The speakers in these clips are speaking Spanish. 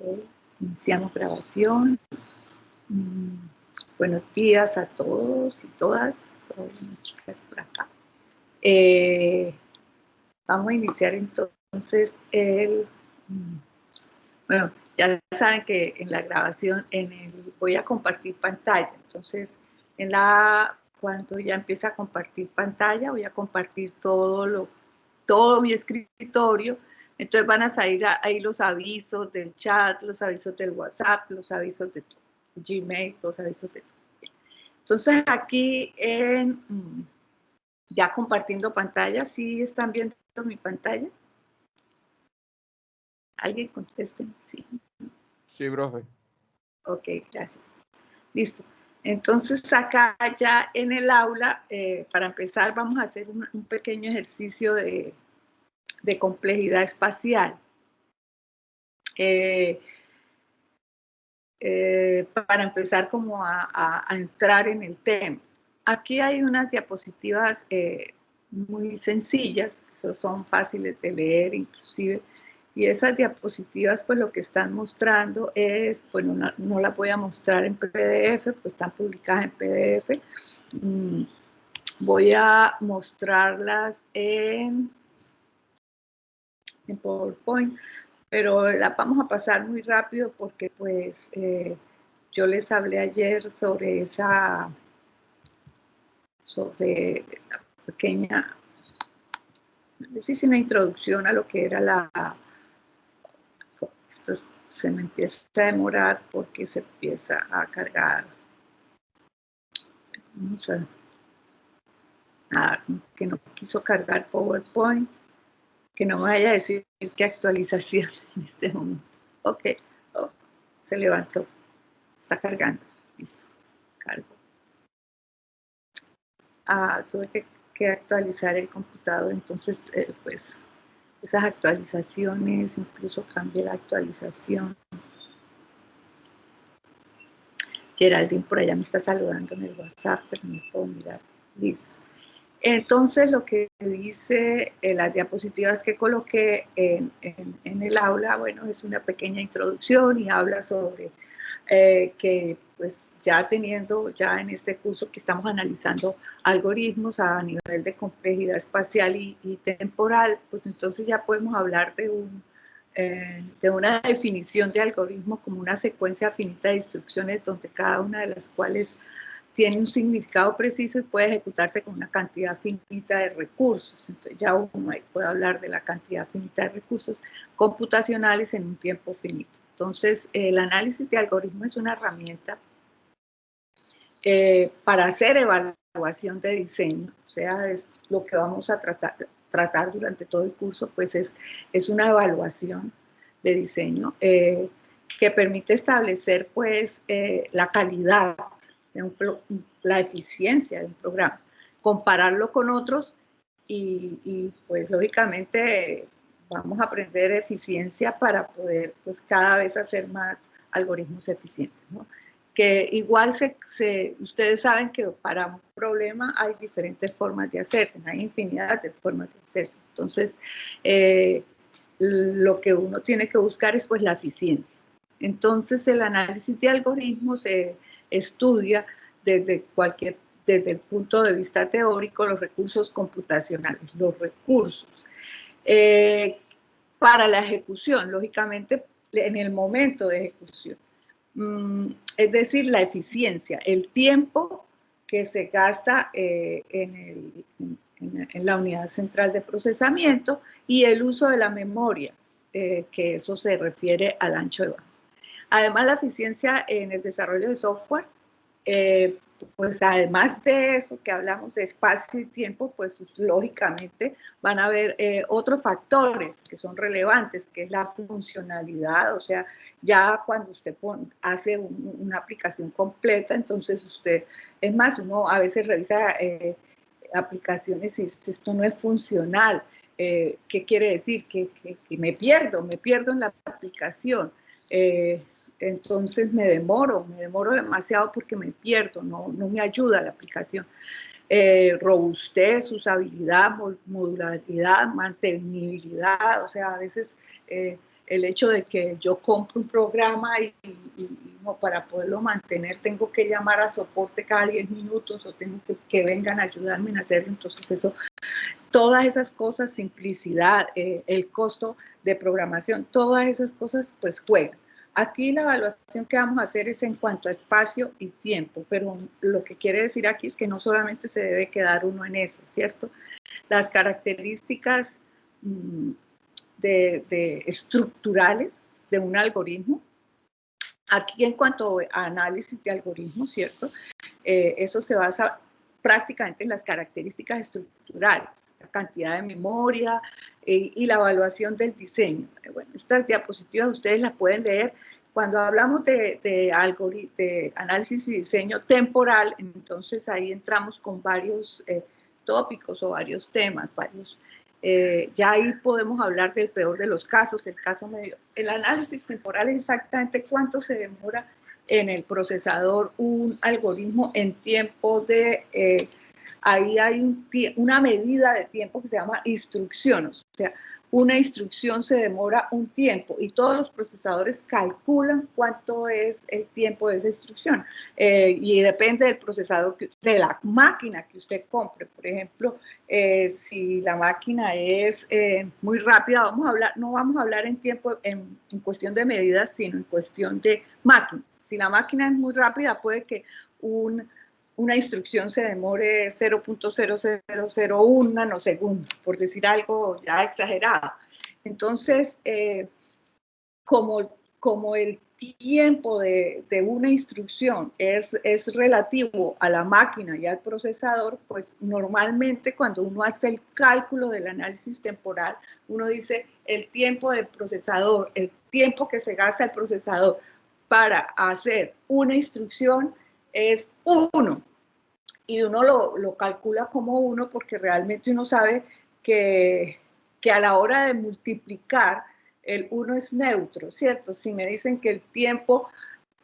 Ok, iniciamos grabación. Buenos días a todos y todas las chicas por acá. Vamos a iniciar entonces bueno, ya saben que en la grabación voy a compartir pantalla. Entonces, cuando ya empiece a compartir pantalla, voy a compartir todo mi escritorio. Entonces van a salir ahí los avisos del chat, los avisos del WhatsApp, los avisos de Gmail, los avisos de todo. Entonces aquí ya compartiendo pantalla, ¿sí están viendo mi pantalla? ¿Alguien conteste? Sí. Sí, profe. Ok, gracias. Listo. Entonces acá ya en el aula, para empezar, vamos a hacer un pequeño ejercicio de complejidad espacial. Para empezar como a entrar en el tema. Aquí hay unas diapositivas muy sencillas, que son fáciles de leer inclusive, y esas diapositivas pues lo que están mostrando es, bueno, no las voy a mostrar en PDF, pues están publicadas en PDF. Voy a mostrarlas en PowerPoint, pero la vamos a pasar muy rápido porque pues yo les hablé ayer sobre la pequeña, les hice una introducción a lo que era esto se me empieza a demorar porque se empieza a cargar, no sé, nada, que no quiso cargar PowerPoint, que no me vaya a decir qué actualización en este momento. Ok, se levantó, está cargando, listo, cargo. Tuve que actualizar el computador, entonces pues esas actualizaciones, incluso cambié la actualización. Geraldine por allá me está saludando en el WhatsApp, pero no puedo mirar. Listo. Entonces lo que dice las diapositivas que coloqué en el aula, bueno, es una pequeña introducción y habla sobre que pues ya en este curso que estamos analizando algoritmos a nivel de complejidad espacial y temporal, pues entonces ya podemos hablar de una definición de algoritmo como una secuencia finita de instrucciones donde cada una de las cuales tiene un significado preciso y puede ejecutarse con una cantidad finita de recursos. Entonces ya uno ahí puede hablar de la cantidad finita de recursos computacionales en un tiempo finito. Entonces, el análisis de algoritmos es una herramienta para hacer evaluación de diseño, o sea, es lo que vamos a tratar durante todo el curso, pues es una evaluación de diseño que permite establecer, pues, la calidad, la eficiencia de un programa, compararlo con otros y pues, lógicamente, vamos a aprender eficiencia para poder, pues, cada vez hacer más algoritmos eficientes, ¿no? Que igual ustedes saben que para un problema hay diferentes formas de hacerse, hay infinidad de formas de hacerse. Entonces, lo que uno tiene que buscar es pues la eficiencia. Entonces, el análisis de algoritmos estudia desde el punto de vista teórico los recursos computacionales, los recursos. Para la ejecución, lógicamente, en el momento de ejecución. Es decir, la eficiencia, el tiempo que se gasta en la unidad central de procesamiento y el uso de la memoria, que eso se refiere al ancho de banda. Además, la eficiencia en el desarrollo de software, pues además de eso que hablamos de espacio y tiempo, pues lógicamente van a haber otros factores que son relevantes, que es la funcionalidad, o sea, ya cuando usted hace una aplicación completa, entonces es más, uno a veces revisa aplicaciones y dice, esto no es funcional. ¿Qué quiere decir? Que me pierdo en la aplicación. Entonces me demoro demasiado porque me pierdo, no me ayuda la aplicación. Robustez, usabilidad, modularidad, mantenibilidad, o sea, a veces el hecho de que yo compro un programa y no, para poderlo mantener tengo que llamar a soporte cada 10 minutos o tengo que vengan a ayudarme en hacerlo. Entonces eso, todas esas cosas, simplicidad, el costo de programación, todas esas cosas pues juegan. Aquí la evaluación que vamos a hacer es en cuanto a espacio y tiempo, pero lo que quiere decir aquí es que no solamente se debe quedar uno en eso, ¿cierto? Las características estructurales de un algoritmo, aquí en cuanto a análisis de algoritmos, ¿cierto? Eso se basa prácticamente en las características estructurales, la cantidad de memoria y la evaluación del diseño. Bueno, estas diapositivas ustedes las pueden leer. Cuando hablamos de análisis y diseño temporal, entonces ahí entramos con varios tópicos o varios temas, ya ahí podemos hablar del peor de los casos, el caso medio. El análisis temporal es exactamente cuánto se demora en el procesador un algoritmo en tiempo de, ahí hay una medida de tiempo que se llama instrucción, o sea, una instrucción se demora un tiempo y todos los procesadores calculan cuánto es el tiempo de esa instrucción y depende del procesador, de la máquina que usted compre. Por ejemplo, si la máquina es muy rápida, no vamos a hablar en tiempo, en cuestión de medidas, sino en cuestión de máquina. Si la máquina es muy rápida, puede que una instrucción se demore 0.0001 nanosegundos, por decir algo ya exagerado. Entonces, como el tiempo de una instrucción es relativo a la máquina y al procesador, pues normalmente cuando uno hace el cálculo del análisis temporal, uno dice el tiempo del procesador, el tiempo que se gasta el procesador para hacer una instrucción es 1. Y uno lo calcula como 1 porque realmente uno sabe que a la hora de multiplicar, el 1 es neutro, ¿cierto? Si me dicen que el tiempo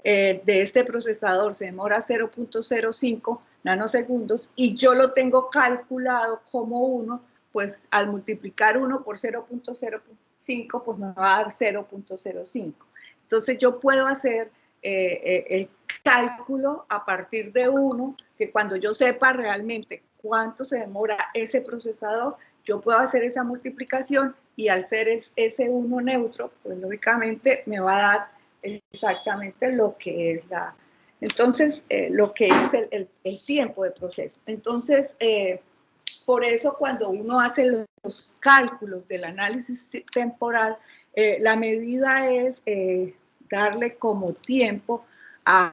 de este procesador se demora 0.05 nanosegundos y yo lo tengo calculado como 1, pues al multiplicar 1 por 0.05, pues me va a dar 0.05. Entonces yo puedo hacer el cálculo a partir de 1, que cuando yo sepa realmente cuánto se demora ese procesador, yo puedo hacer esa multiplicación y al ser ese 1 neutro, pues lógicamente me va a dar exactamente lo que es entonces, lo que es el tiempo de proceso. Entonces, por eso cuando uno hace los cálculos del análisis temporal, la medida es darle como tiempo a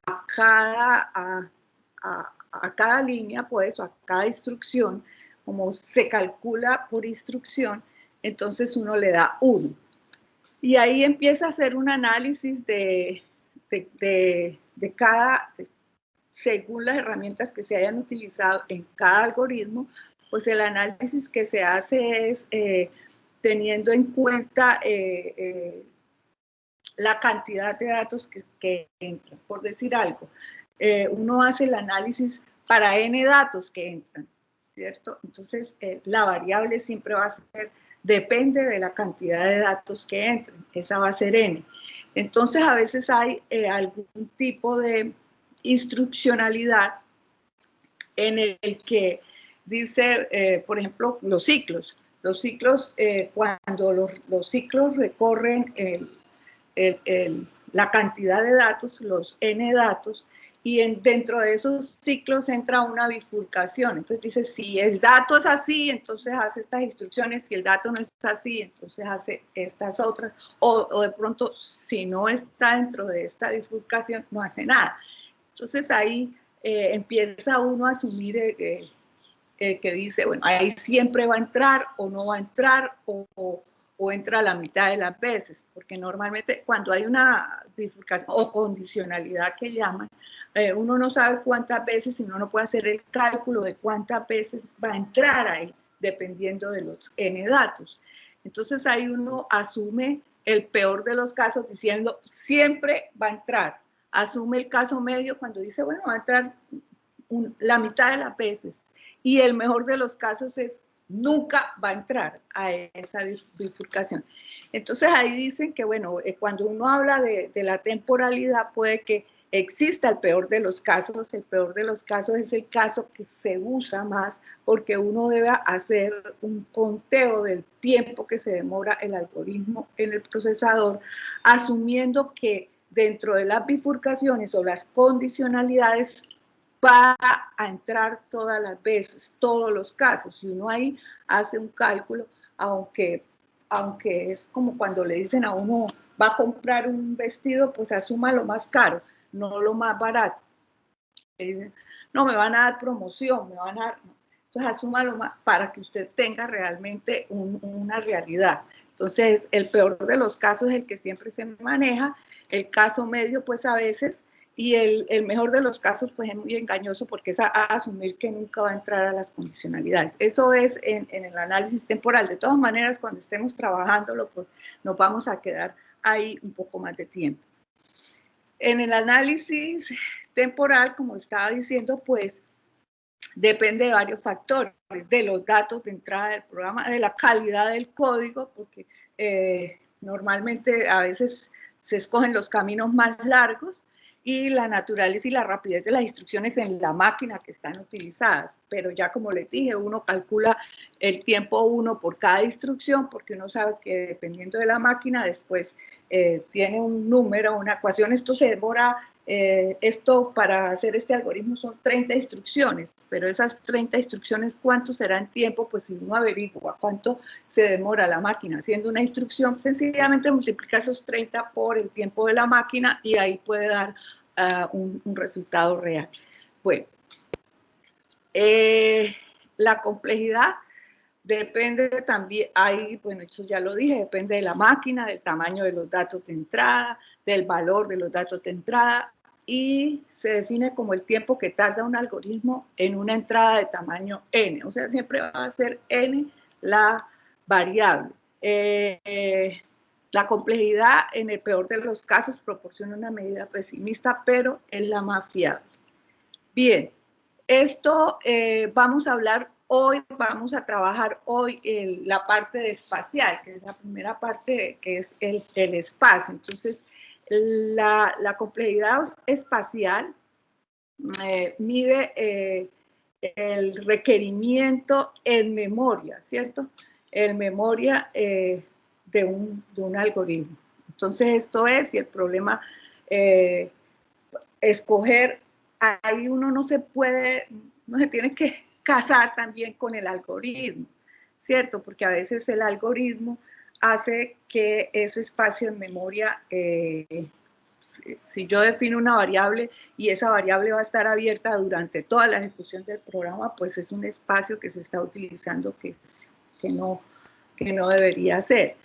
cada línea, pues, o a cada instrucción, como se calcula por instrucción, entonces uno le da 1. Y ahí empieza a hacer un análisis de cada, según las herramientas que se hayan utilizado en cada algoritmo, pues el análisis que se hace es teniendo en cuenta la cantidad de datos que entran. Por decir algo, uno hace el análisis para n datos que entran, ¿cierto? Entonces, la variable siempre va a ser, depende de la cantidad de datos que entren, esa va a ser n. Entonces, a veces hay algún tipo de instruccionalidad en el que dice, por ejemplo, los ciclos. Los ciclos, cuando los ciclos recorren la cantidad de datos, los n datos, y dentro de esos ciclos entra una bifurcación. Entonces dice, si el dato es así, entonces hace estas instrucciones, si el dato no es así, entonces hace estas otras, o de pronto, si no está dentro de esta bifurcación, no hace nada. Entonces ahí empieza uno a asumir que dice, bueno, ahí siempre va a entrar o no va a entrar o entra a la mitad de las veces, porque normalmente cuando hay una bifurcación o condicionalidad que llaman, uno no sabe cuántas veces, sino no puede hacer el cálculo de cuántas veces va a entrar ahí, dependiendo de los n datos. Entonces ahí uno asume el peor de los casos diciendo, siempre va a entrar. Asume el caso medio cuando dice, bueno, va a entrar la mitad de las veces. Y el mejor de los casos es, nunca va a entrar a esa bifurcación. Entonces ahí dicen que, bueno, cuando uno habla de la temporalidad, puede que exista el peor de los casos. El peor de los casos es el caso que se usa más porque uno debe hacer un conteo del tiempo que se demora el algoritmo en el procesador, asumiendo que dentro de las bifurcaciones o las condicionalidades va a entrar todas las veces, todos los casos. Y uno ahí hace un cálculo, aunque es como cuando le dicen a uno, va a comprar un vestido, pues asuma lo más caro, no lo más barato. Le dicen, no, me van a dar promoción, me van a dar... Entonces asuma lo más, para que usted tenga realmente una realidad. Entonces, el peor de los casos es el que siempre se maneja, el caso medio, pues a veces, y el mejor de los casos, pues es muy engañoso porque es a asumir que nunca va a entrar a las condicionalidades. Eso es en el análisis temporal. De todas maneras, cuando estemos trabajándolo, pues nos vamos a quedar ahí un poco más de tiempo. En el análisis temporal, como estaba diciendo, pues depende de varios factores, de los datos de entrada del programa, de la calidad del código, porque normalmente a veces se escogen los caminos más largos, y la naturaleza y la rapidez de las instrucciones en la máquina que están utilizadas. Pero ya como les dije, uno calcula el tiempo uno por cada instrucción, porque uno sabe que dependiendo de la máquina, después tiene un número, una ecuación. Esto se demora, esto para hacer este algoritmo son 30 instrucciones, pero esas 30 instrucciones, ¿cuánto será en tiempo? Pues si uno averigua cuánto se demora la máquina haciendo una instrucción, sencillamente multiplica esos 30 por el tiempo de la máquina y ahí puede dar un resultado real. Bueno, la complejidad depende también, ahí, bueno, eso ya lo dije, depende de la máquina, del tamaño de los datos de entrada, del valor de los datos de entrada, y se define como el tiempo que tarda un algoritmo en una entrada de tamaño n. O sea, siempre va a ser n la variable. La complejidad, en el peor de los casos, proporciona una medida pesimista, pero es la más fiable. Bien, esto vamos a hablar hoy, vamos a trabajar hoy en la parte de espacial, que es la primera parte, que es el espacio. Entonces, la complejidad espacial mide el requerimiento en memoria, ¿cierto? En memoria de un algoritmo. Entonces, esto es, y el problema, escoger, ahí uno no se tiene que casar también con el algoritmo, ¿cierto? Porque a veces el algoritmo hace que ese espacio en memoria, si yo defino una variable y esa variable va a estar abierta durante toda la ejecución del programa, pues es un espacio que se está utilizando que no debería ser.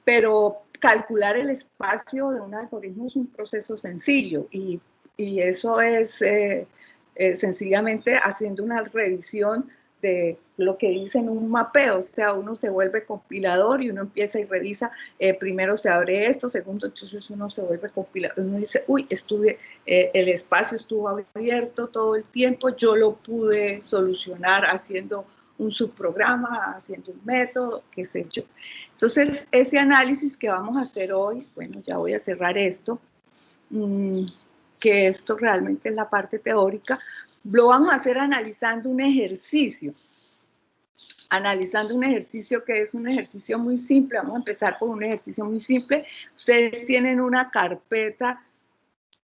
Pero calcular el espacio de un algoritmo es un proceso sencillo y eso es sencillamente haciendo una revisión de lo que dicen un mapeo. O sea, uno se vuelve compilador y uno empieza y revisa, primero se abre esto, segundo, entonces uno se vuelve compilador, uno dice, uy, el espacio estuvo abierto todo el tiempo, yo lo pude solucionar haciendo un subprograma, haciendo un método, qué sé yo. Entonces, ese análisis que vamos a hacer hoy, bueno, ya voy a cerrar esto, que esto realmente es la parte teórica, lo vamos a hacer analizando un ejercicio que es un ejercicio muy simple. Vamos a empezar por un ejercicio muy simple. Ustedes tienen una carpeta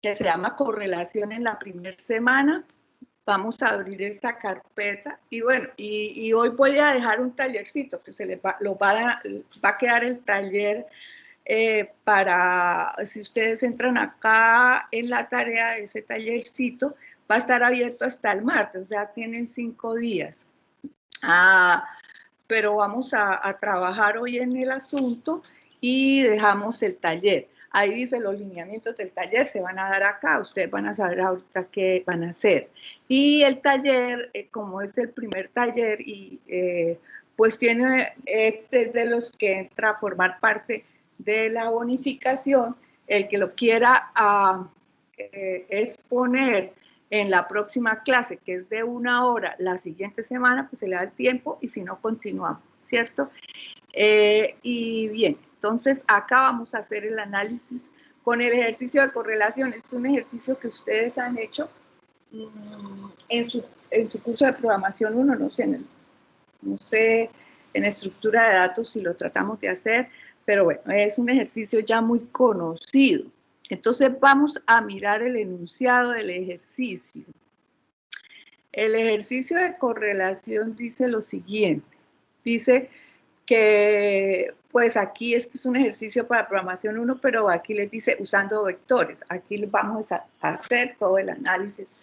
que se llama correlación en la primera semana. Vamos a abrir esa carpeta y bueno, y hoy voy a dejar un tallercito que va a quedar el taller para, si ustedes entran acá en la tarea de ese tallercito, va a estar abierto hasta el martes, o sea, tienen 5 días. Pero vamos a trabajar hoy en el asunto y dejamos el taller. Ahí dice los lineamientos del taller, se van a dar acá, ustedes van a saber ahorita qué van a hacer. Y el taller, como es el primer taller, y pues tiene de los que entra a formar parte de la bonificación, el que lo quiera exponer en la próxima clase, que es de 1 hora, la siguiente semana, pues se le da el tiempo y si no, continuamos, ¿cierto? Y bien, entonces acá vamos a hacer el análisis con el ejercicio de correlación. Es un ejercicio que ustedes han hecho en su curso de programación 1, no sé en estructura de datos si lo tratamos de hacer, pero bueno, es un ejercicio ya muy conocido. Entonces vamos a mirar el enunciado del ejercicio. El ejercicio de correlación dice lo siguiente, dice que pues aquí este es un ejercicio para programación 1, pero aquí les dice usando vectores. Aquí vamos a hacer todo el análisis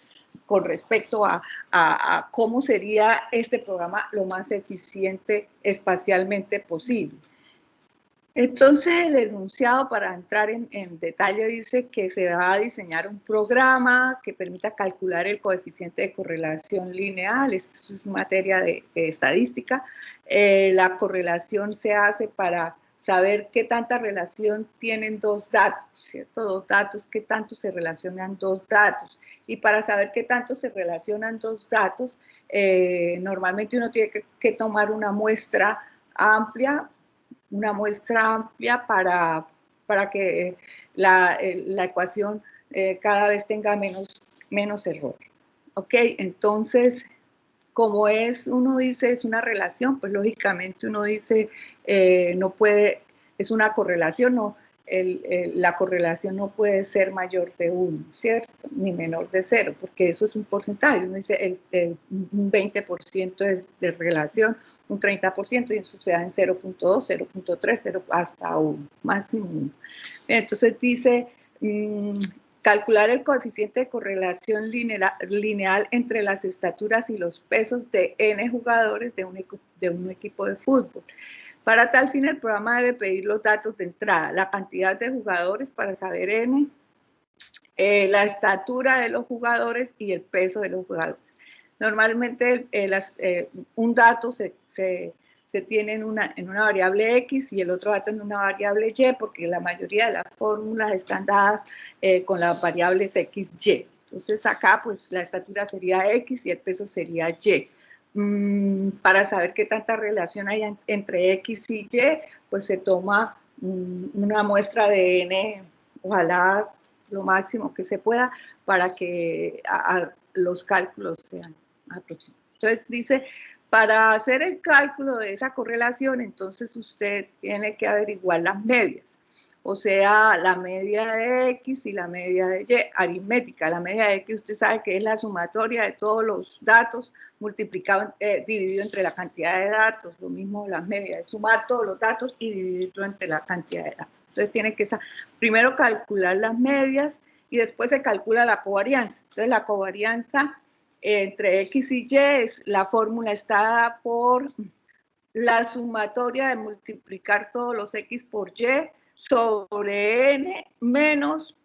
con respecto a cómo sería este programa lo más eficiente espacialmente posible. Entonces, el enunciado, para entrar en detalle, dice que se va a diseñar un programa que permita calcular el coeficiente de correlación lineal. Esto es materia de estadística. La correlación se hace para saber qué tanta relación tienen dos datos, ¿cierto? Dos datos, qué tanto se relacionan dos datos. Y para saber qué tanto se relacionan dos datos, normalmente uno tiene que tomar una muestra amplia para que la ecuación cada vez tenga menos error. ¿Ok? Entonces, como uno dice, es una relación, pues lógicamente uno dice, no puede, es una correlación, no, la correlación no puede ser mayor de 1, ¿cierto? Ni menor de 0, porque eso es un porcentaje. Uno dice un 20% de relación, un 30%, y eso se da en 0.2, 0.3, 0 hasta 1, máximo 1. Entonces dice, calcular el coeficiente de correlación lineal entre las estaturas y los pesos de n jugadores de un equipo de fútbol. Para tal fin, el programa debe pedir los datos de entrada, la cantidad de jugadores para saber n, la estatura de los jugadores y el peso de los jugadores. Normalmente un dato se tiene en una variable X y el otro dato en una variable Y, porque la mayoría de las fórmulas están dadas con las variables X, Y. Entonces acá pues la estatura sería X y el peso sería Y. Para saber qué tanta relación hay entre X y Y, pues se toma una muestra de N, ojalá lo máximo que se pueda, para que los cálculos sean aproximados. Entonces dice, para hacer el cálculo de esa correlación, entonces usted tiene que averiguar las medias, o sea, la media de X y la media de Y, aritmética. La media de X usted sabe que es la sumatoria de todos los datos multiplicado, dividido entre la cantidad de datos. Lo mismo las medias, es sumar todos los datos y dividirlo entre la cantidad de datos. Entonces tiene que primero calcular las medias y después se calcula la covarianza. Entonces la covarianza entre X y Y, la fórmula está dada por la sumatoria de multiplicar todos los X por Y sobre N menos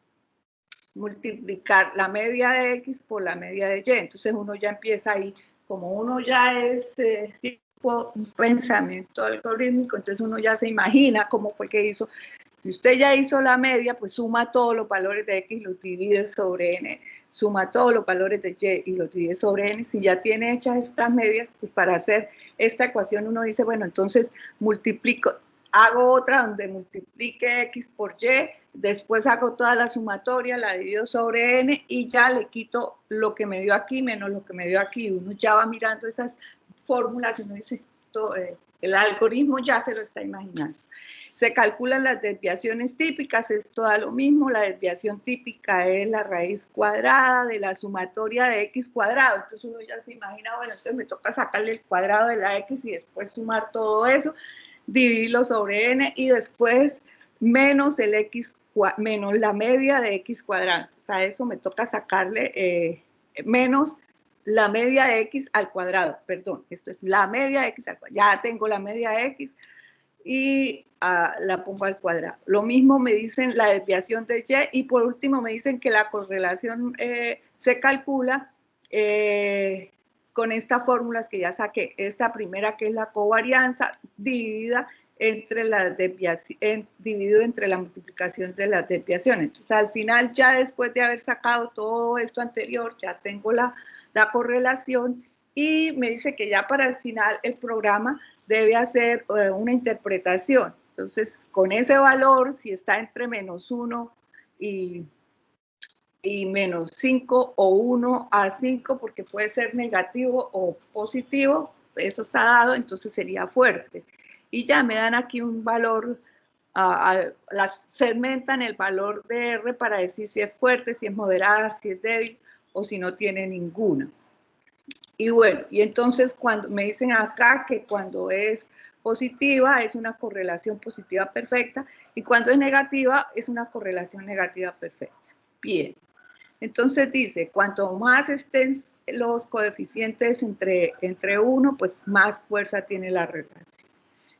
multiplicar la media de X por la media de Y. Entonces uno ya empieza ahí, como uno ya es tipo un pensamiento algorítmico, entonces uno ya se imagina cómo fue que hizo. Si usted ya hizo la media, pues suma todos los valores de X y los divide sobre N, suma todos los valores de Y y los divide sobre N. Si ya tiene hechas estas medias, pues para hacer esta ecuación uno dice, bueno, entonces multiplico, hago otra donde multiplique X por Y, después hago toda la sumatoria, la divido sobre N y ya le quito lo que me dio aquí menos lo que me dio aquí. Uno ya va mirando esas fórmulas y uno dice, el algoritmo ya se lo está imaginando. Se calculan las desviaciones típicas, esto da lo mismo, la desviación típica es la raíz cuadrada de la sumatoria de X cuadrado. Entonces uno ya se imagina, bueno, entonces me toca sacarle el cuadrado de la X y después sumar todo eso, dividirlo sobre N y después menos el X, menos la media de X cuadrado. O sea, eso me toca sacarle menos la media de X al cuadrado, perdón, esto es la media de X al cuadrado. Ya tengo la media de X y la pongo al cuadrado. Lo mismo me dicen la desviación de Y y por último me dicen que la correlación se calcula con estas fórmulas que ya saqué. Esta primera que es la covarianza dividida entre las desviaciones, dividido entre la multiplicación de las desviaciones. Entonces, al final, ya después de haber sacado todo esto anterior, ya tengo la correlación y me dice que ya para el final el programa debe hacer una interpretación. Entonces, con ese valor, si está entre -1 y -5 o 1 a 5, porque puede ser negativo o positivo, eso está dado, entonces sería fuerte. Y ya me dan aquí un valor, las segmentan el valor de R para decir si es fuerte, si es moderada, si es débil o si no tiene ninguna. Y bueno, y entonces cuando me dicen acá que cuando es positiva es una correlación positiva perfecta y cuando es negativa es una correlación negativa perfecta. Bien. Entonces dice, cuanto más estén los coeficientes entre 1, pues más fuerza tiene la relación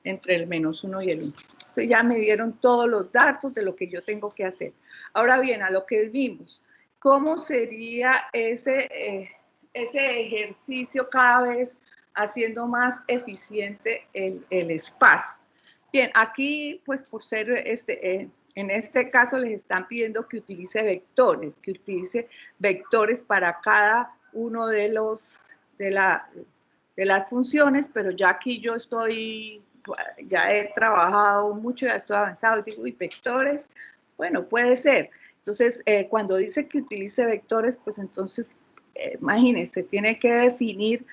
entre el -1 y el 1. Entonces ya me dieron todos los datos de lo que yo tengo que hacer. Ahora bien, a lo que vimos, ¿cómo sería ese ejercicio cada vez haciendo más eficiente el espacio? Bien, aquí pues por ser en este caso les están pidiendo que utilice vectores para cada uno de las funciones, pero ya aquí yo ya he trabajado mucho, ya estoy avanzado, digo, ¿y vectores? Bueno, puede ser. Entonces, cuando dice que utilice vectores, pues entonces, imagínense, tiene que definir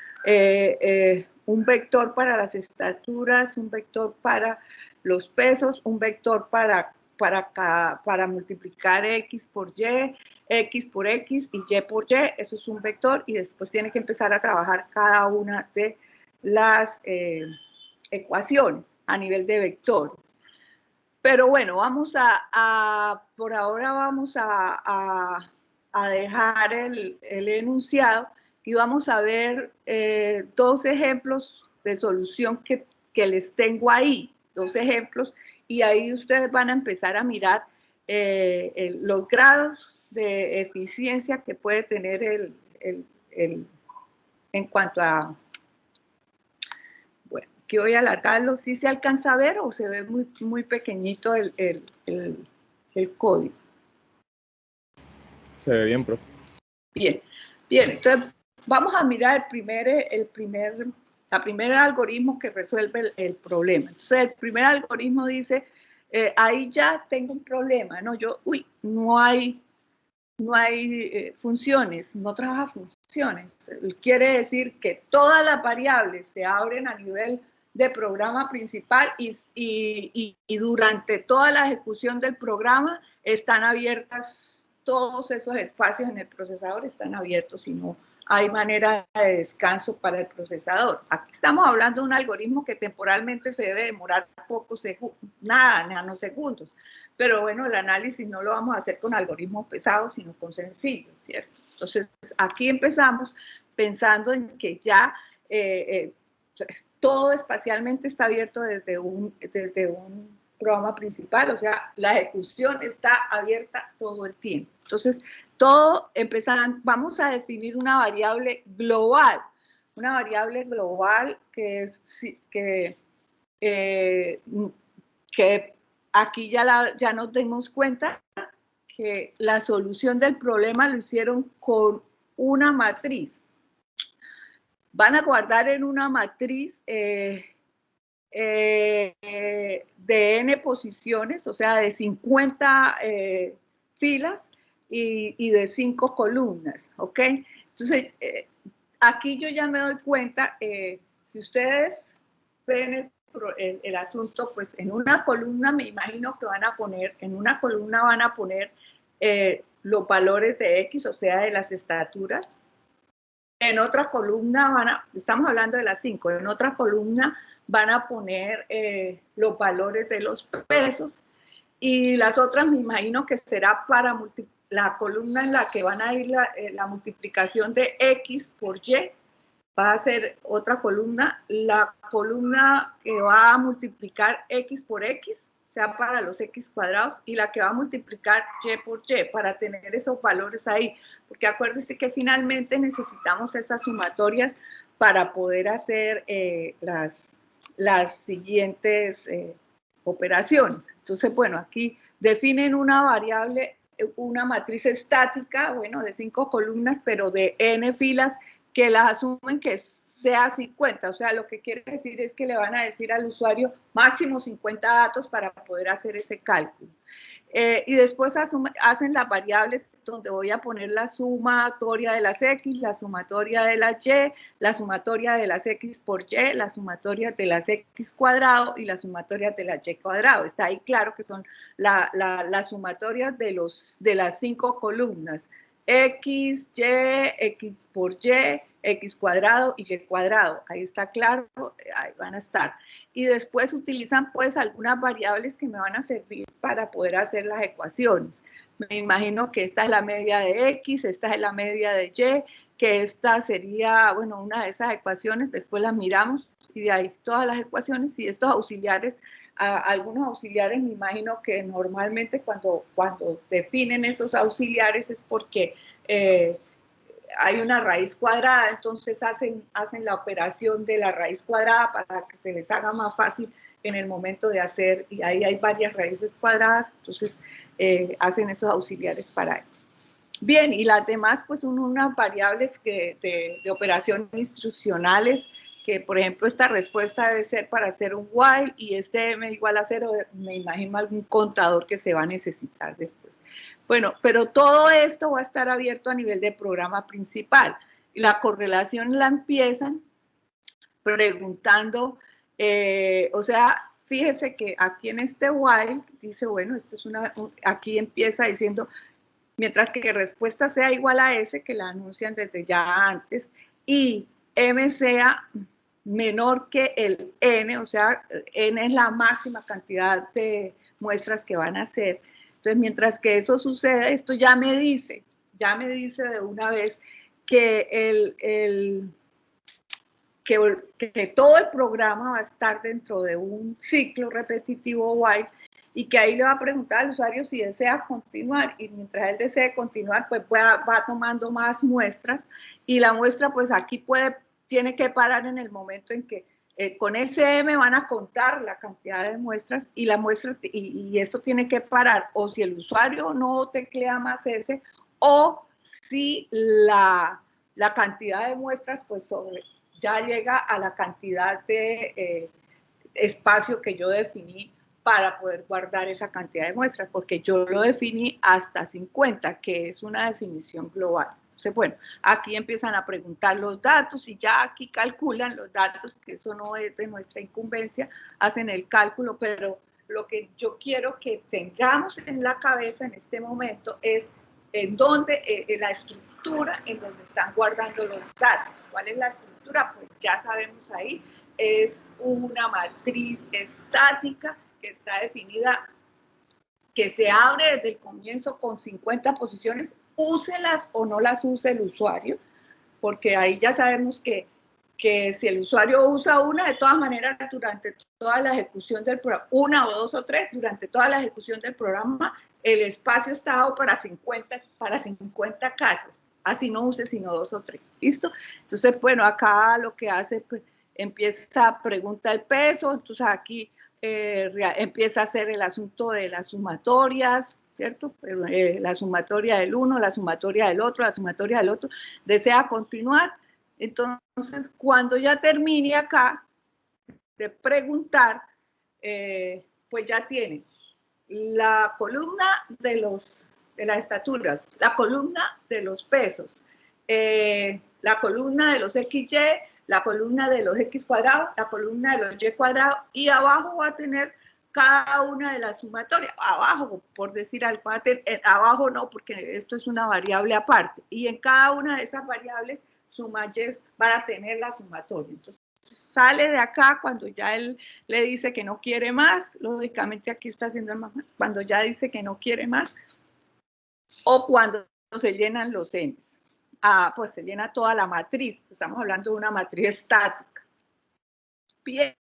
un vector para las estaturas, un vector para los pesos, un vector para multiplicar X por Y, X por X y Y por Y, eso es un vector, y después tiene que empezar a trabajar cada una de las ecuaciones a nivel de vectores. Pero bueno, por ahora vamos a dejar el enunciado y vamos a ver 2 ejemplos de solución que les tengo ahí, 2 ejemplos, y ahí ustedes van a empezar a mirar los grados de eficiencia que puede tener en cuanto a, bueno, que voy a alargarlo, ¿sí se alcanza a ver o se ve muy, muy pequeñito el código? Se ve bien, profe. Bien, bien, entonces vamos a mirar el primer algoritmo que resuelve el problema. Entonces el primer algoritmo dice, ahí ya tengo un problema, ¿no? No hay funciones, no trabaja funciones. Quiere decir que todas las variables se abren a nivel de programa principal y durante toda la ejecución del programa están abiertas, todos esos espacios en el procesador están abiertos y no hay manera de descanso para el procesador. Aquí estamos hablando de un algoritmo que temporalmente se debe demorar pocos segundos, nada, nanosegundos. Pero bueno, el análisis no lo vamos a hacer con algoritmos pesados, sino con sencillos, ¿cierto? Entonces, aquí empezamos pensando en que ya todo espacialmente está abierto desde un programa principal, o sea, la ejecución está abierta todo el tiempo. Entonces, vamos a definir una variable global que aquí ya nos dimos cuenta que la solución del problema lo hicieron con una matriz. Van a guardar en una matriz de n posiciones, o sea, de 50 filas y de 5 columnas, ¿ok? Entonces, aquí yo ya me doy cuenta, si ustedes ven el asunto, pues en una columna me imagino que van a poner los valores de X, o sea, de las estaturas. En otra columna estamos hablando de las 5, en otra columna van a poner los valores de los pesos y las otras me imagino que será para la columna en la que van a ir la multiplicación de X por Y, va a ser otra columna, la columna que va a multiplicar X por X, o sea, para los X cuadrados, y la que va a multiplicar Y por Y, para tener esos valores ahí, porque acuérdense que finalmente necesitamos esas sumatorias para poder hacer las siguientes operaciones. Entonces, bueno, aquí definen una variable, una matriz estática, bueno, de 5 columnas, pero de n filas, que las asumen que sea 50. O sea, lo que quiere decir es que le van a decir al usuario máximo 50 datos para poder hacer ese cálculo. Y después hacen las variables donde voy a poner la sumatoria de las X, la sumatoria de las Y, la sumatoria de las X por Y, la sumatoria de las X cuadrado y la sumatoria de las Y cuadrado. Está ahí claro que son las sumatorias de las 5 columnas. X, Y, X por Y, X cuadrado y Y cuadrado. Ahí está claro, ahí van a estar. Y después utilizan pues algunas variables que me van a servir para poder hacer las ecuaciones. Me imagino que esta es la media de X, esta es la media de Y, que esta sería, bueno, una de esas ecuaciones, después las miramos y de ahí todas las ecuaciones y estos auxiliares, algunos auxiliares me imagino que normalmente cuando definen esos auxiliares es porque hay una raíz cuadrada, entonces hacen la operación de la raíz cuadrada para que se les haga más fácil en el momento de hacer, y ahí hay varias raíces cuadradas, entonces hacen esos auxiliares para ello. Bien, y las demás pues son unas variables de operaciones instruccionales, que por ejemplo esta respuesta debe ser para hacer un while y este m igual a 0, me imagino algún contador que se va a necesitar después. Bueno, pero todo esto va a estar abierto a nivel de programa principal. La correlación la empiezan preguntando, o sea, fíjese que aquí en este while dice, bueno, esto es aquí empieza diciendo, mientras que respuesta sea igual a S, que la anuncian desde ya antes, y M sea menor que el N, o sea, N es la máxima cantidad de muestras que van a hacer. Entonces, mientras que eso sucede, esto ya me dice de una vez que que todo el programa va a estar dentro de un ciclo repetitivo while y que ahí le va a preguntar al usuario si desea continuar y mientras él desee continuar pues va tomando más muestras y la muestra pues aquí tiene que parar en el momento en que con SM van a contar la cantidad de muestras y la muestra y esto tiene que parar o si el usuario no teclea más S o si la cantidad de muestras pues ya llega a la cantidad de espacio que yo definí para poder guardar esa cantidad de muestras, porque yo lo definí hasta 50, que es una definición global. Entonces, bueno, aquí empiezan a preguntar los datos y ya aquí calculan los datos, que eso no es de nuestra incumbencia, hacen el cálculo, pero lo que yo quiero que tengamos en la cabeza en este momento es en dónde, la estructura en donde están guardando los datos. ¿Cuál es la estructura? Pues ya sabemos ahí, es una matriz estática que está definida, que se abre desde el comienzo con 50 posiciones, úselas o no las use el usuario, porque ahí ya sabemos que si el usuario usa una, de todas maneras, durante toda la ejecución del programa, una o dos o tres, durante toda la ejecución del programa, el espacio está dado para 50 casos. Así no use sino dos o tres. ¿Listo? Entonces, bueno, acá lo que hace, pues, empieza, pregunta el peso, entonces aquí empieza a hacer el asunto de las sumatorias, ¿cierto? La sumatoria del uno, la sumatoria del otro, la sumatoria del otro. Desea continuar. Entonces, cuando ya termine acá de preguntar, pues ya tiene la columna de las estaturas, la columna de los pesos, la columna de los XY, la columna de los X cuadrados, la columna de los Y cuadrados, y abajo va a tener cada una de las sumatorias, abajo, por decir algo, abajo no, porque esto es una variable aparte, y en cada una de esas variables suma Y van a tener la sumatoria. Entonces, sale de acá cuando ya él le dice que no quiere más, lógicamente aquí está haciendo el más, cuando ya dice que no quiere más, o cuando se llenan los M's. Pues se llena toda la matriz, estamos hablando de una matriz estática. Bien,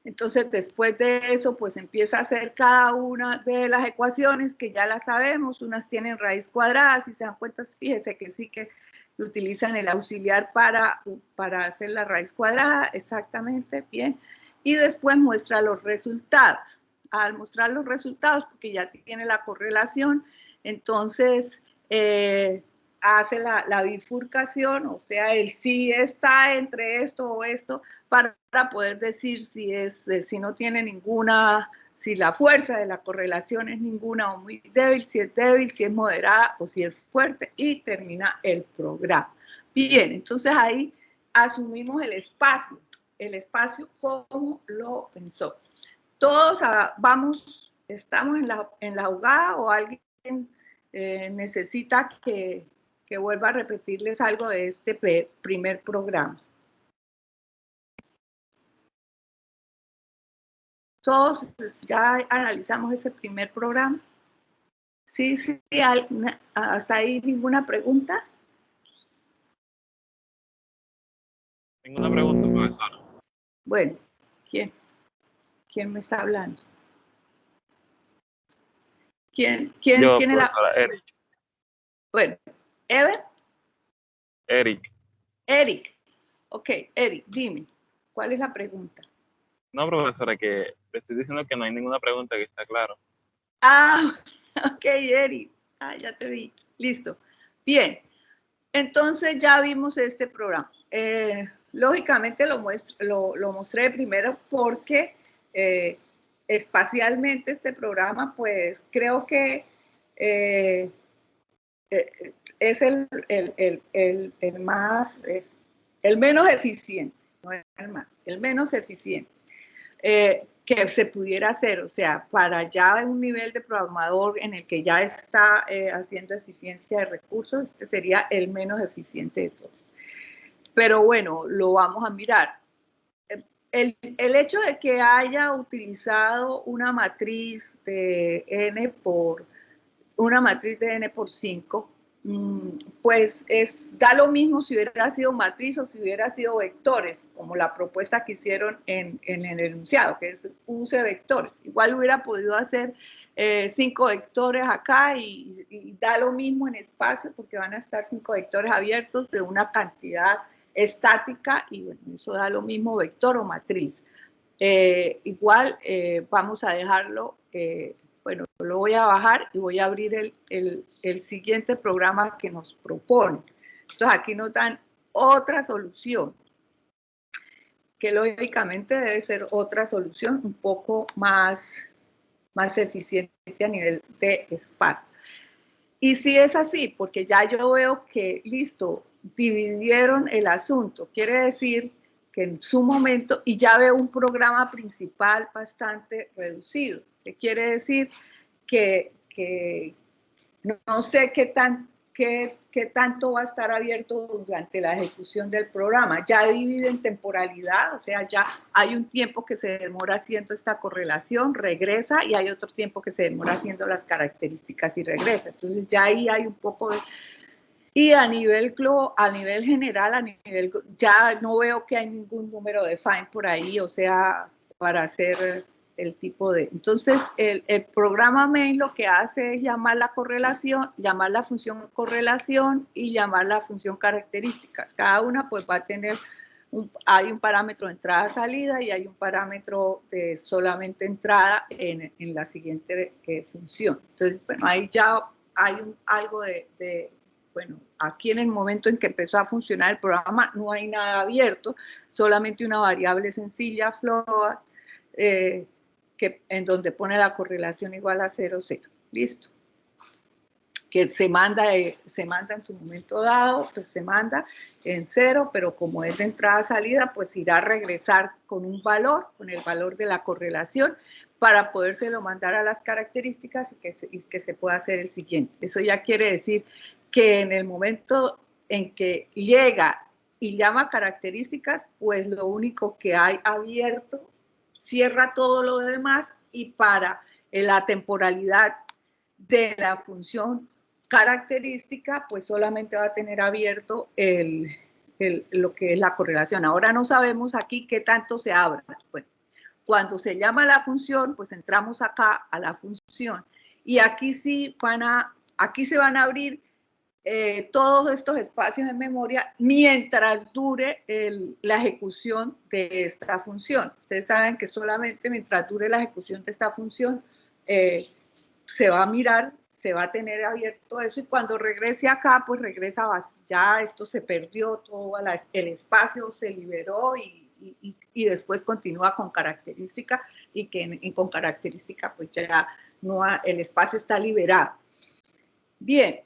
entonces después de eso, pues empieza a hacer cada una de las ecuaciones que ya las sabemos, unas tienen raíz cuadrada, si se dan cuenta, fíjese que sí que utilizan el auxiliar para hacer la raíz cuadrada, exactamente, bien. y después muestra los resultados. Al mostrar los resultados, porque ya tiene la correlación, entonces hace la bifurcación, o sea, el sí está entre esto o esto, para poder decir si no tiene ninguna, si la fuerza de la correlación es ninguna o muy débil, si es moderada o si es fuerte, y termina el programa. Bien, entonces ahí asumimos el espacio como lo pensó. Todos estamos en la jugada, o alguien necesita que vuelva a repetirles algo de este primer programa. Todos ya analizamos ese primer programa. Sí, hasta ahí ninguna pregunta. Ninguna pregunta, profesora. Bueno, ¿quién me está hablando? ¿Quién Yo, tiene profesora, Eric. Bueno, Ever. Eric. Ok, Eric, dime, ¿cuál es la pregunta? No, profesora, que le estoy diciendo que no hay ninguna pregunta, que está claro. Ah, ok, Eric. Ya te vi. Listo. Bien. Entonces ya vimos este programa. Lógicamente lo mostré primero porque espacialmente este programa, pues creo que es el más, el menos eficiente, no es el más, el menos eficiente que se pudiera hacer, o sea, para ya un nivel de programador en el que ya está haciendo eficiencia de recursos, este sería el menos eficiente de todos. Pero bueno, lo vamos a mirar. El hecho de que haya utilizado una matriz de n por 5, pues da lo mismo si hubiera sido matriz o si hubiera sido vectores, como la propuesta que hicieron en el enunciado, que es use vectores. Igual hubiera podido hacer 5 vectores acá y da lo mismo en espacio, porque van a estar 5 vectores abiertos de una cantidad estática, y bueno, eso da lo mismo vector o matriz. Igual vamos a dejarlo, bueno, lo voy a bajar y voy a abrir el siguiente programa que nos propone. Entonces aquí nos dan otra solución, que lógicamente debe ser otra solución un poco más eficiente a nivel de espacio. Y si es así, porque ya yo veo que, listo, dividieron el asunto, quiere decir que en su momento, y ya veo un programa principal bastante reducido, que quiere decir que no sé qué tanto va a estar abierto durante la ejecución del programa. Ya divide en temporalidad, o sea, ya hay un tiempo que se demora haciendo esta correlación, regresa, y hay otro tiempo que se demora haciendo las características y regresa. Entonces ya ahí hay un poco de... Y a nivel general, ya no veo que hay ningún número de find por ahí, o sea, para hacer el tipo de... Entonces, el programa main lo que hace es llamar la correlación, llamar la función correlación y llamar la función características. Cada una pues va a tener, hay un parámetro de entrada-salida y hay un parámetro de solamente entrada en la siguiente función. Entonces, bueno, ahí ya hay algo de bueno, aquí en el momento en que empezó a funcionar el programa no hay nada abierto, solamente una variable sencilla, float, en donde pone la correlación igual a 0, 0. Listo. Que se manda en su momento dado, pues se manda en 0, pero como es de entrada-salida, pues irá a regresar con un valor, con el valor de la correlación, para podérselo mandar a las características y que se pueda hacer el siguiente. Eso ya quiere decir que en el momento en que llega y llama características, pues lo único que hay abierto, cierra todo lo demás, y para la temporalidad de la función característica, pues solamente va a tener abierto lo que es la correlación. Ahora no sabemos aquí qué tanto se abra. Bueno, cuando se llama la función, pues entramos acá a la función, y aquí sí aquí se van a abrir todos estos espacios en memoria mientras dure la ejecución de esta función. Ustedes saben que solamente mientras dure la ejecución de esta función se va a mirar, se va a tener abierto eso, y cuando regrese acá, pues regresa, ya esto se perdió, todo el espacio se liberó y después continúa con característica, y que con característica pues ya no el espacio está liberado. Bien.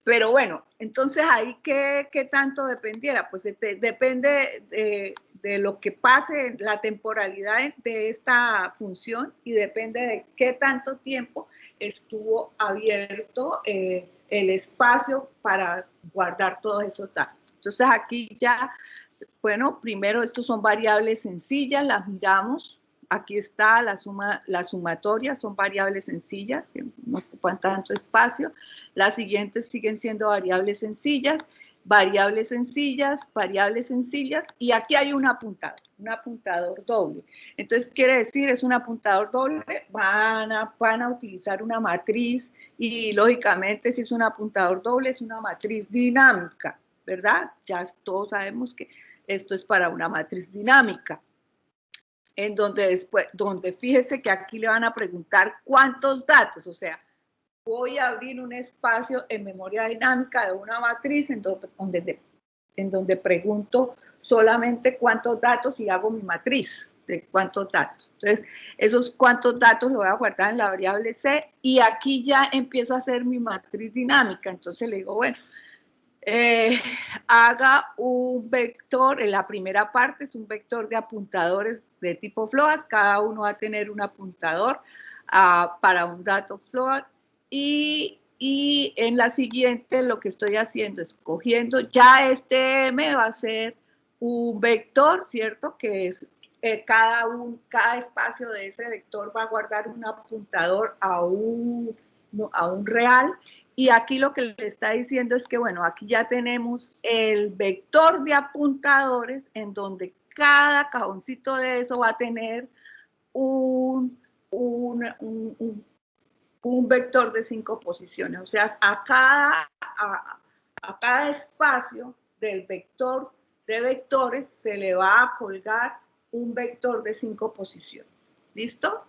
Pero bueno, entonces ahí ¿qué tanto dependiera? Pues depende de lo que pase, la temporalidad de esta función, y depende de qué tanto tiempo estuvo abierto el espacio para guardar todos esos datos. Entonces aquí ya, bueno, primero estos son variables sencillas, las miramos. Aquí está la sumatoria, son variables sencillas, que no ocupan tanto espacio. Las siguientes siguen siendo variables sencillas, variables sencillas, variables sencillas, y aquí hay un apuntador doble. Entonces, quiere decir, es un apuntador doble, van a utilizar una matriz, y lógicamente, si es un apuntador doble, es una matriz dinámica, ¿verdad? Ya todos sabemos que esto es para una matriz dinámica, en donde fíjese que aquí le van a preguntar cuántos datos, o sea, voy a abrir un espacio en memoria dinámica de una matriz en donde pregunto solamente cuántos datos y hago mi matriz de cuántos datos. Entonces, esos cuántos datos lo voy a guardar en la variable C, y aquí ya empiezo a hacer mi matriz dinámica. Entonces le digo, bueno, haga un vector, en la primera parte es un vector de apuntadores de tipo float, cada uno va a tener un apuntador para un dato float, y en la siguiente lo que estoy haciendo es cogiendo, ya este M va a ser un vector, ¿cierto? Que es cada espacio de ese vector va a guardar un apuntador a un real. Y aquí lo que le está diciendo es que, bueno, aquí ya tenemos el vector de apuntadores, en donde cada cajoncito de eso va a tener un vector de 5 posiciones. O sea, a cada espacio del vector de vectores se le va a colgar un vector de 5 posiciones. ¿Listo?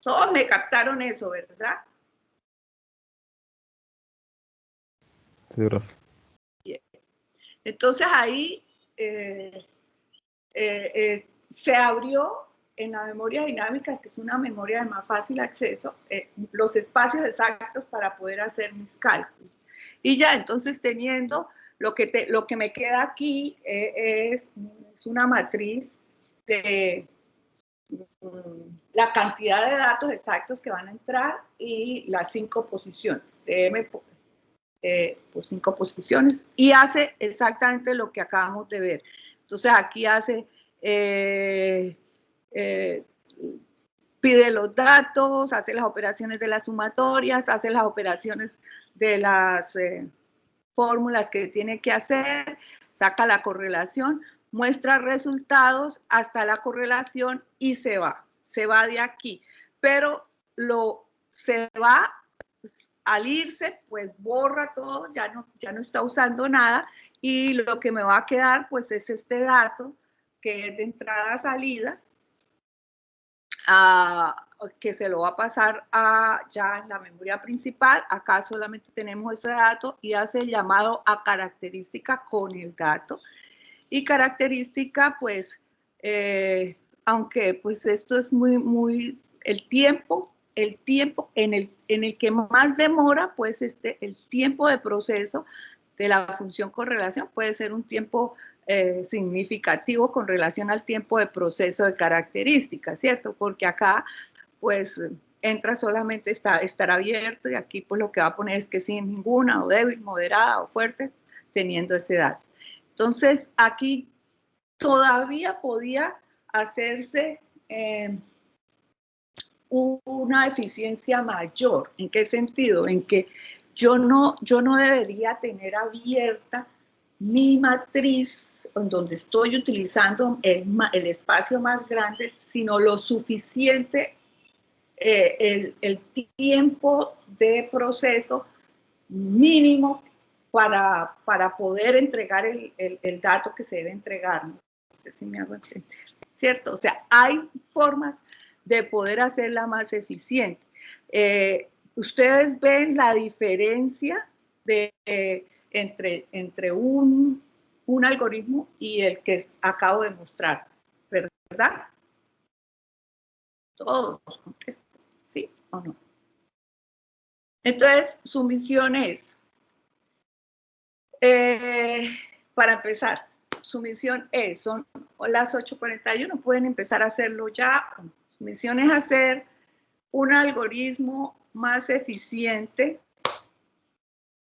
Todos me captaron eso, ¿verdad? Sí, profe. Bien. Entonces ahí se abrió en la memoria dinámica, que es una memoria de más fácil acceso, los espacios exactos para poder hacer mis cálculos. Y ya entonces, teniendo lo que me queda aquí es una matriz de la cantidad de datos exactos que van a entrar y las 5 posiciones de M por 5 posiciones, y hace exactamente lo que acabamos de ver. Entonces aquí hace, pide los datos, hace las operaciones de las sumatorias, hace las operaciones de las fórmulas que tiene que hacer, saca la correlación, muestra resultados hasta la correlación y se va de aquí. Pero se va, al irse, pues borra todo, ya no está usando nada, y lo que me va a quedar pues es este dato que es de entrada-salida, que se lo va a pasar ya en la memoria principal. Acá solamente tenemos ese dato, y hace el llamado a característica con el dato. Y característica, pues, aunque pues esto es muy, el tiempo en el que más demora, pues el tiempo de proceso de la función correlación puede ser un tiempo significativo con relación al tiempo de proceso de características, ¿cierto? Porque acá, pues, entra solamente estar abierto, y aquí pues lo que va a poner es que sin ninguna, o débil, moderada o fuerte, teniendo ese dato. Entonces, aquí todavía podía hacerse una eficiencia mayor. ¿En qué sentido? En que yo no debería tener abierta mi matriz en donde estoy utilizando el espacio más grande, sino lo suficiente, el tiempo de proceso mínimo para poder entregar el dato que se debe entregar. No sé si me hago entender, ¿cierto? O sea, hay formas de poder hacerla más eficiente. Ustedes ven la diferencia entre un algoritmo y el que acabo de mostrar, ¿verdad? Todos contestan, ¿sí o no? Entonces, su misión es, para empezar, su misión es, son las 8:41, pueden empezar a hacerlo ya. Su misión es hacer un algoritmo más eficiente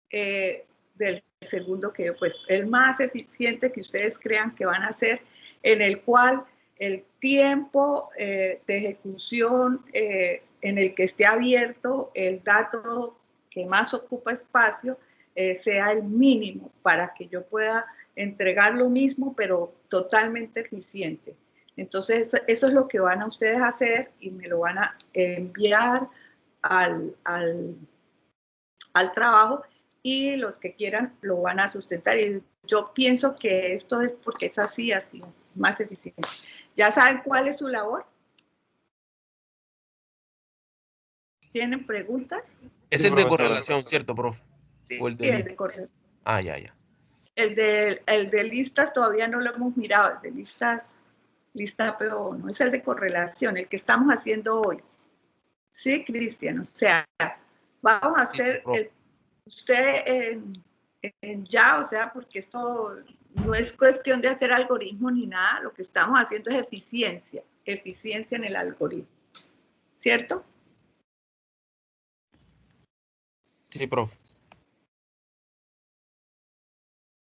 del segundo que yo, pues, el más eficiente que ustedes crean que van a hacer, en el cual el tiempo de ejecución en el que esté abierto el dato que más ocupa espacio sea el mínimo para que yo pueda entregar lo mismo, pero totalmente eficiente. Entonces, eso es lo que van a ustedes a hacer y me lo van a enviar al trabajo, y los que quieran lo van a sustentar. Y yo pienso que esto es porque es así es más eficiente. ¿Ya saben cuál es su labor? ¿Tienen preguntas? Ese es de correlación, ¿cierto, profe? Sí, O el de el lista. de correlación. Ah, ya. El de listas todavía no lo hemos mirado. El de listas, pero no es el de correlación, el que estamos haciendo hoy. Sí, Cristian, o sea, vamos a hacer usted ya, o sea, porque esto no es cuestión de hacer algoritmo ni nada, lo que estamos haciendo es eficiencia en el algoritmo, ¿cierto? Sí, profe.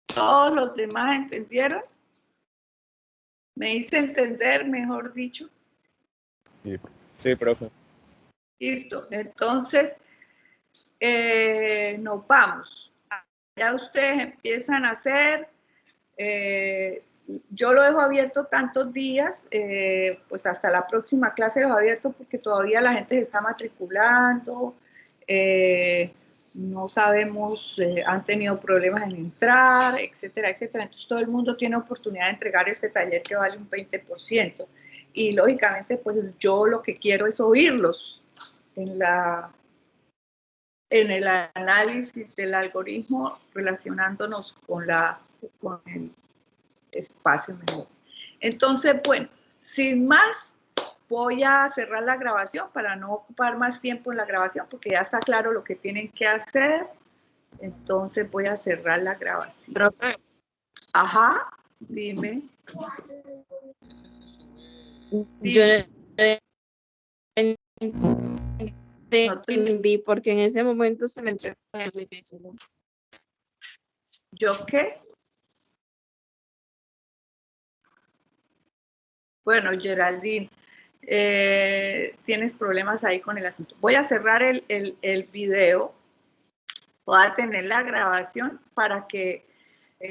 ¿Todos los demás entendieron? ¿Me hice entender, mejor dicho? Sí, profe. Listo, entonces nos vamos. Ya ustedes empiezan a hacer, yo lo dejo abierto tantos días, pues hasta la próxima clase lo dejo abierto porque todavía la gente se está matriculando, no sabemos, han tenido problemas en entrar, etcétera, etcétera. Entonces todo el mundo tiene oportunidad de entregar este taller que vale un 20%. Y lógicamente, pues yo lo que quiero es oírlos en el análisis del algoritmo relacionándonos con el espacio mejor. Entonces, bueno, sin más, voy a cerrar la grabación para no ocupar más tiempo en la grabación porque ya está claro lo que tienen que hacer. Entonces voy a cerrar la grabación. Profe. Ajá, dime. Yo entendí porque en ese momento se me entregó el micrófono. ¿Yo qué? Bueno, Geraldine, tienes problemas ahí con el asunto. Voy a cerrar el video, voy a tener la grabación para que